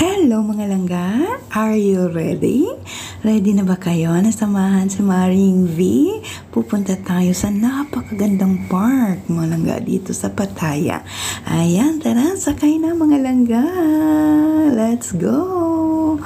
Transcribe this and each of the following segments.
Hello mga langga! Are you ready? Ready na ba kayo na samahan si Maring V? Pupunta tayo sa napakagandang park mga langga dito sa Pattaya. Ayan, tara, sakay na mga langga! Let's go!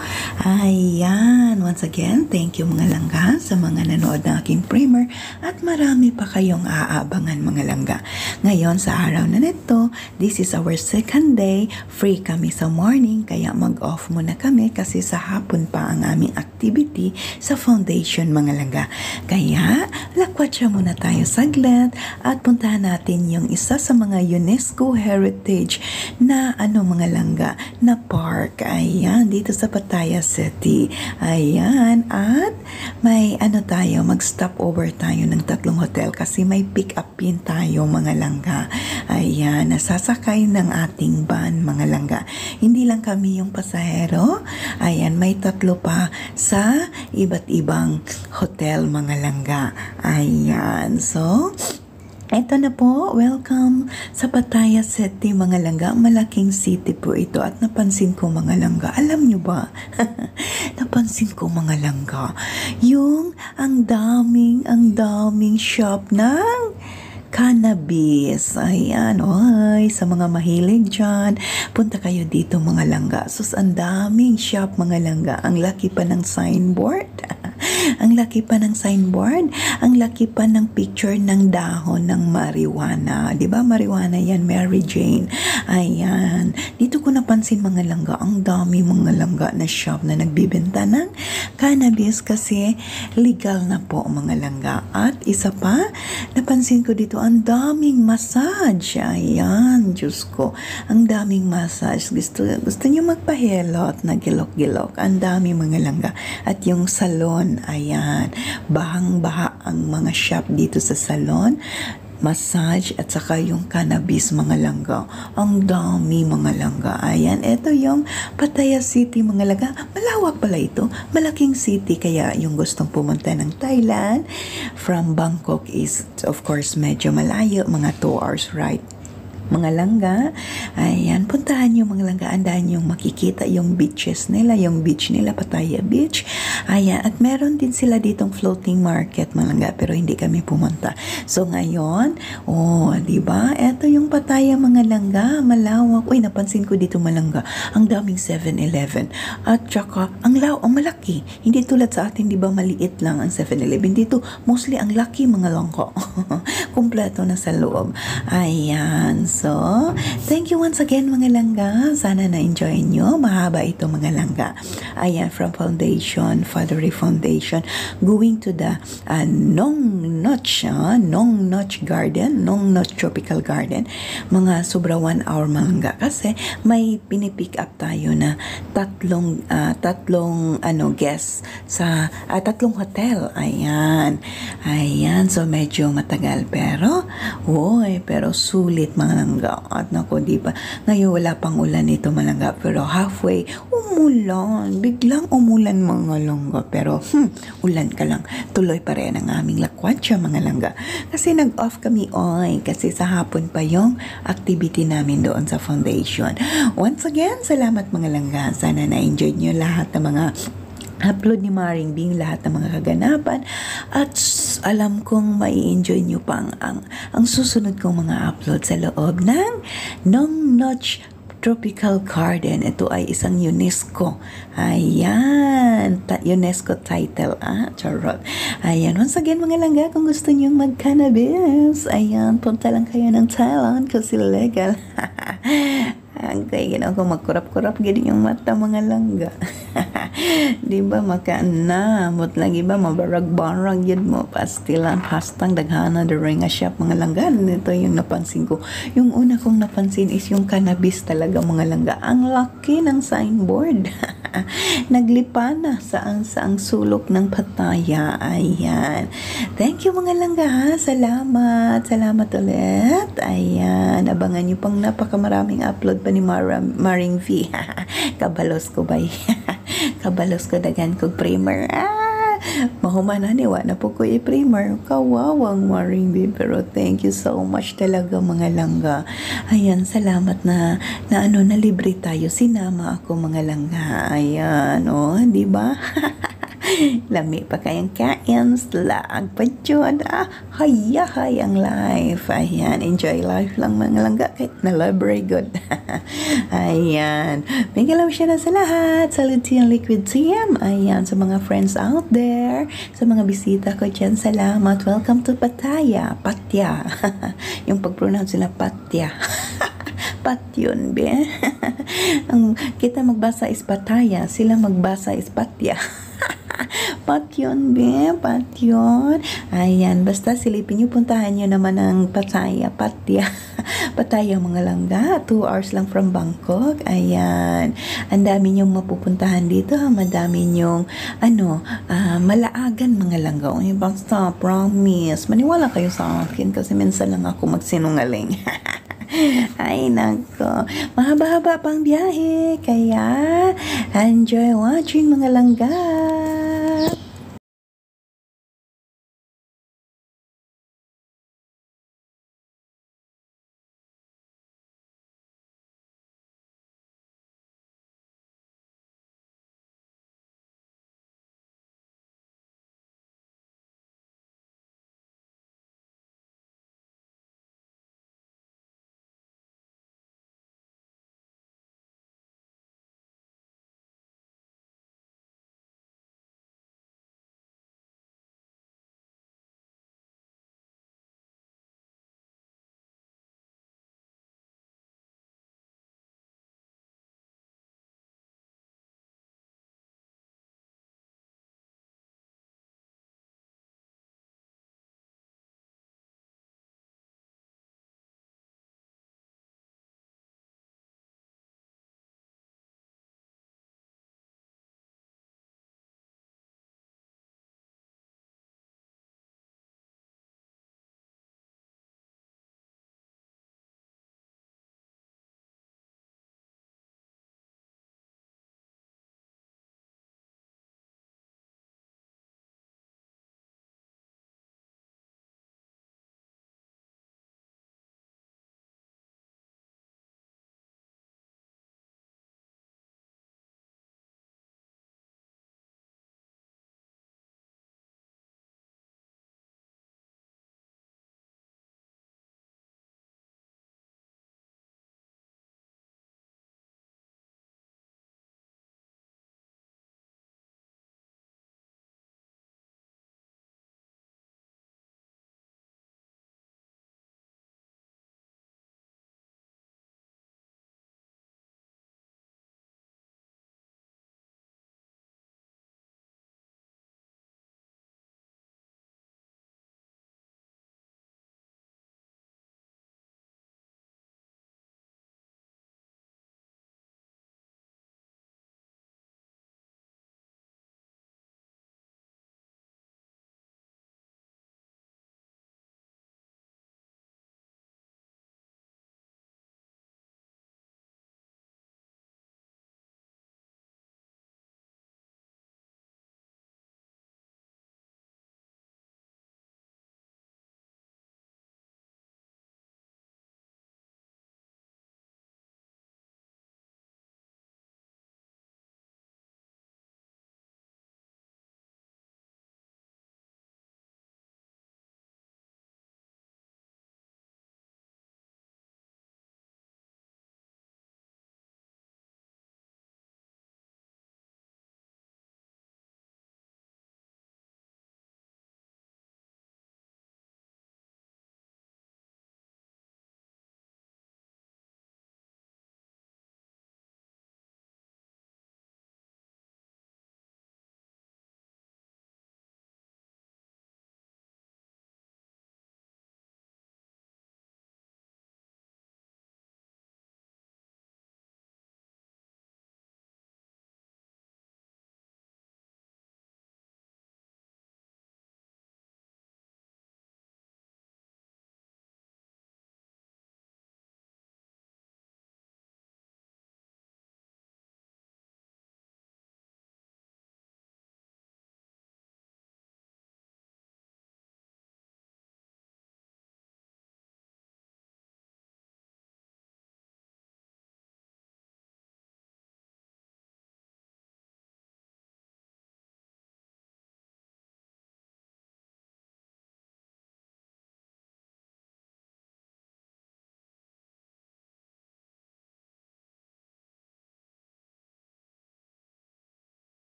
Ayan, once again, thank you mga langga sa mga nanood ng aking primer at marami pa kayong aabangan mga langga. Ngayon sa araw na nito, this is our second day, free kami sa morning kaya mag-off muna kami kasi sa hapon pa ang aming activity sa foundation mga langga. Kaya lakwatsa muna tayo saglit at puntahan natin yung isa sa mga UNESCO Heritage na mga langga na park. Ayan, dito sa Pattaya City. Ayan, at may tayo, mag-stop over tayo ng 3 hotel kasi may pick up pin tayo mga langga. Ayan, nasasakay ng ating van mga langga. Hindi lang kami yung pasahero. Ayan, may 3 pa sa iba't ibang hotel mga langga. Ayan, so eto na po, welcome sa Pattaya City mga langga. Malaking city po ito at napansin ko mga langga, alam nyo ba? Napansin ko mga langga, yung ang daming shop ng cannabis. Ayan, oy, sa mga mahilig dyan, punta kayo dito mga langga. Sus, ang daming shop mga langga. Ang laki pa ng signboard. Ang laki pa ng signboard. Ang laki pa ng picture ng dahon ng marijuana. Diba marijuana yan, Mary Jane? Ayan. Dito ko napansin mga langga, ang dami mga langga na shop na nagbibenta ng cannabis kasi legal na po mga langga. At isa pa, napansin ko dito, ang daming massage. Ayan, Diyos ko. Ang daming massage. Gusto nyo magpahilot na gilok-gilok. Ang dami mga langga. At yung salon, ayan, bahang-baha ang mga shop dito sa salon, massage at saka yung cannabis mga langga. Ang dami mga langga. Ayan, ito yung Pattaya City mga langga. Malawak pala ito. Malaking city kaya yung gustong pumunta ng Thailand from Bangkok is of course medyo malayo, mga 2 hours ride mga langga. Ayan, puntahan nyo mga langga, andahan yung makikita yung beaches nila, yung beach nila, Pattaya Beach. Ayan, at meron din sila ditong floating market mga langga, pero hindi kami pumunta. So ngayon, diba? Eto yung Pattaya mga langga, malawak. Uy, napansin ko dito mga langga, ang daming 7-Eleven. At saka, ang malaki. Hindi tulad sa atin, diba, maliit lang ang 7-Eleven. Dito, mostly ang laki mga langga. Kumpleto na sa loob. Ayan, so, thank you once again mga langga. Sana na-enjoy nyo. Mahaba ito mga langga. Ayan, from Foundation, Fatherly Foundation, going to the Nong Notch Garden, Nong Notch Tropical Garden. Mga sobra 1 hour mga langga. Kasi may pinipick up tayo na tatlong guests sa 3 hotel. Ayan. Ayan, so medyo matagal pero sulit mga langga. At nako, di ba? Ngayon wala pang ulan ito mga langga, pero halfway umulan. Biglang umulan mga langga. Pero ulan ka lang. Tuloy pa rin ang aming lakwatsa mga langga. Kasi nag-off kami kasi sa hapon pa yung activity namin doon sa foundation. Once again, salamat mga langga. Sana na-enjoy nyo lahat ng mga upload ni Maring Bing, lahat ng mga kaganapan, at alam kong mai-enjoy nyo pa ang susunod kong mga upload sa loob ng Nong Notch Tropical Garden. Ito ay isang UNESCO. Ayan, UNESCO title. Charot. Ayan, once again mga langga, kung gusto nyo mag-cannabis, ayan, punta lang kayo ng Thailand kasi legal. Kaya ginawa ko magkurap-kurap gini yung mata mga langga. Diba makaanamot lagi ba mabarag-barag yun mo pastilan hastang daghana the ring a shop mga langga. Ito yung napansin ko. Yung una kong napansin is yung cannabis talaga mga langga. Ang laki ng signboard. Naglipa na saan sulok ng Pattaya. Ayan, thank you mga langga ha. Salamat ulit. Ayan, abangan nyo pang napakamaraming upload pa ni Maring V. Kabalos ko ba? Kabalos ko dagan kog primer. Mahuman na na po ko i-primer. Kawawang Marimbi. Pero thank you so much talaga mga langga. Ayan, salamat na libre tayo. Sinama ako mga langga. Ayan, oh, di ba? Lami pa kayang kain, slag pa dyan. Hay ang life. Ayan, enjoy life lang mga langga. Kahit na library good. Ayan. May galaw siya na sa lahat. Salud siyang Liquid TM. Ayan, sa mga friends out there. Sa mga bisita ko dyan, salamat. Welcome to Pattaya. Patya. Yung pag-pronounce nila Patya. Pat yun, be. Ang kita magbasa is Pattaya. Sila magbasa is Patya. Pat yun, be. Pat yun. Ayan, basta silipin nyo, puntahan nyo naman ang Pattaya, Patya. Pattaya mga langga, 2 hours lang from Bangkok. Ayan, ang dami nyong mapupuntahan dito, madami nyong malaagan mga langga. Basta, promise, maniwala kayo sa akin kasi minsan lang ako magsinungaling. Ay, nako. Mahaba-haba pang biyahe. Kaya, enjoy watching mga langga.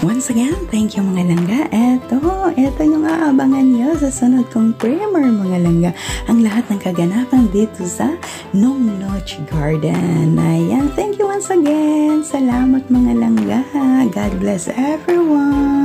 Once again, thank you mga langga. Eto yung aabangan nyo sa sunod kong primer mga langga. Ang lahat ng kaganapan dito sa Nong Noche Garden. Ayan, thank you once again. Salamat mga langga. God bless everyone.